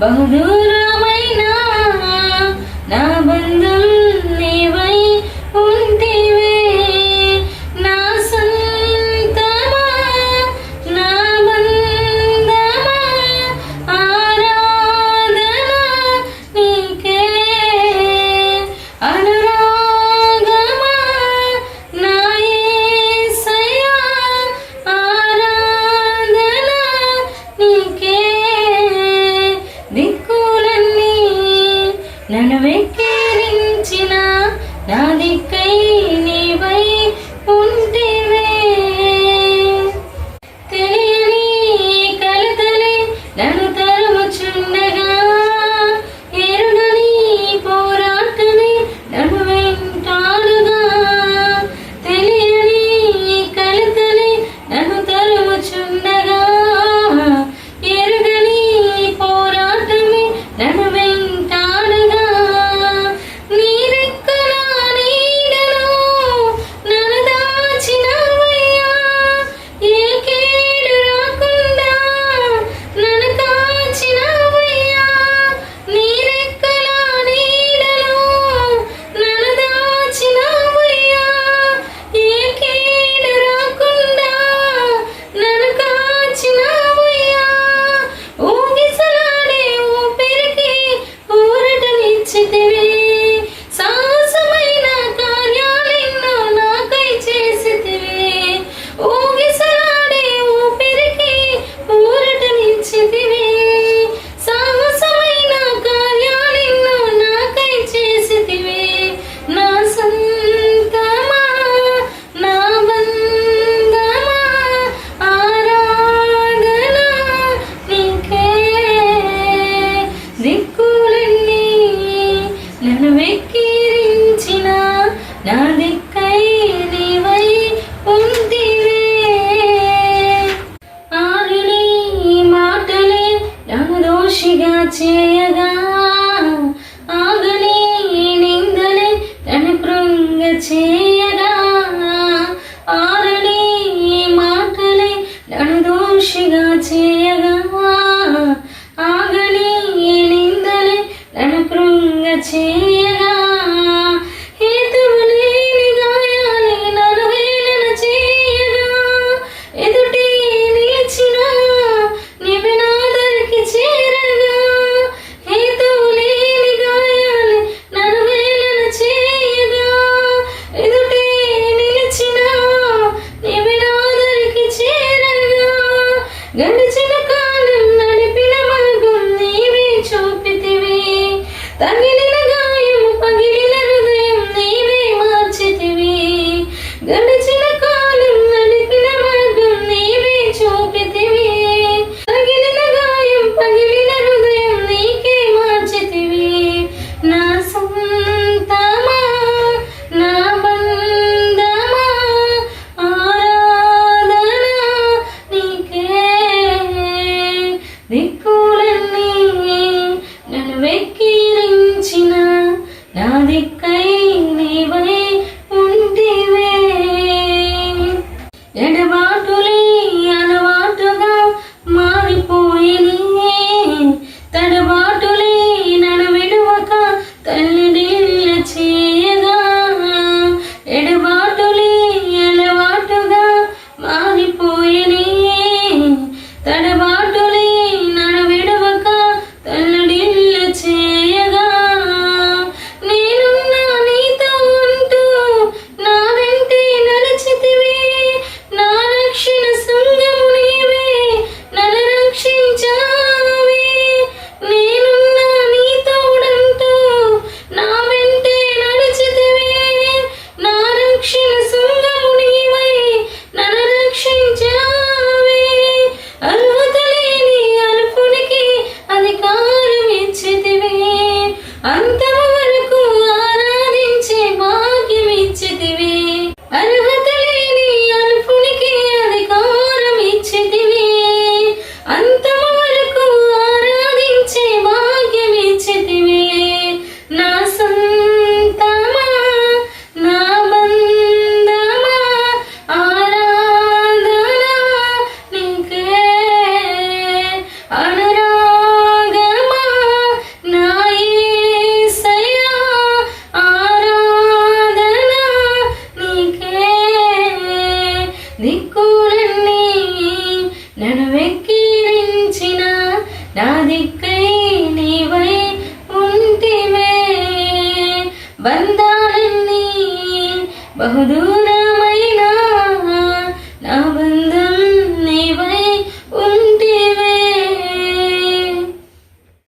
బహుదూరమైన నా బంధం నీవై ఉంటివే. నా సంతమా నా బంధమా ఆరాధన నీకే. అనురాగమా నా యేసయ్యా ఆరాధన నీకే. దిక్కులన్నీ నన్ను వెక్కిరించిన నా దిక్కై నీవై ఉంటివే. తెలియని కలతలే నన్ను తరుముచుండగా ఎరుగని పోరాటమే నన్ను వెంటాడుగా. తెలియని కలతలే నన్ను తరుముచుండగా ఎరుగని పోరాటమే నన్ను వెంటాడుగా. నీ రెక్కల నీడలో నన్ను దాచినవయ్యా. ఏ కీడు రాకుండా నన్ను కాచినవయ్యా. నీ రెక్కల నీడలో నన్ను దాచినవయ్యా. ఏ కీడు రాకుండా నన్ను కాచినవయ్యా. ఊగిసలాడే ఊపిరికి ఊరటనిచ్చితివి. సాహసమైన కార్యాలెన్నో నాకై చేసితివి. ఊగిసలాడే ఊపిరికి ఊరటనిచ్చితివి. సాహసమైన కార్యాలెన్నో నాకై చేసితివి. నా సంతమా నా బంధమా ఆరాధన నీకే. దిక్కులన్నీ నన్ను వెక్కిరించిన నా దిక్కై నీవై ఉంటివే. ఆరుని మాటలే నన్ను దోషిగా చేయగా ఆగని నిందలే నన్ను కృంగ చేయగా. ఆరని మాటలే నన్ను దోషిగా చేయగా ఆగని నిందలే నన్ను కృంగ చేయగా. హేతువు లేని గాయాలే నన్ను హేళన చేయగా. ఎదుటి నిలిచిన నీవే నా దరికి చేరగా. హేతువు లేని గాయాలే నన్ను హేళన చేయగా. ఎదుటి నిలిచిన నీవే నా దరికి చేరగా. గడిచిన కాలం నడిపిన మార్గం నీవే చూపితివి. తగిలిన గాయము పగిలిన హృదయం నీవే మార్చితివి. గడిచిన కాలం నడిపిన మార్గం నీవే చూపితివి. తగిలిన గాయం పగిలిన హృదయం నీకే మార్చితివి. నా సంతమా నా బంధమా ఆరాధన నీకే. దిక్కులన్నీ నన్ను వెక్కిరించిన నా దిక్కై నీవై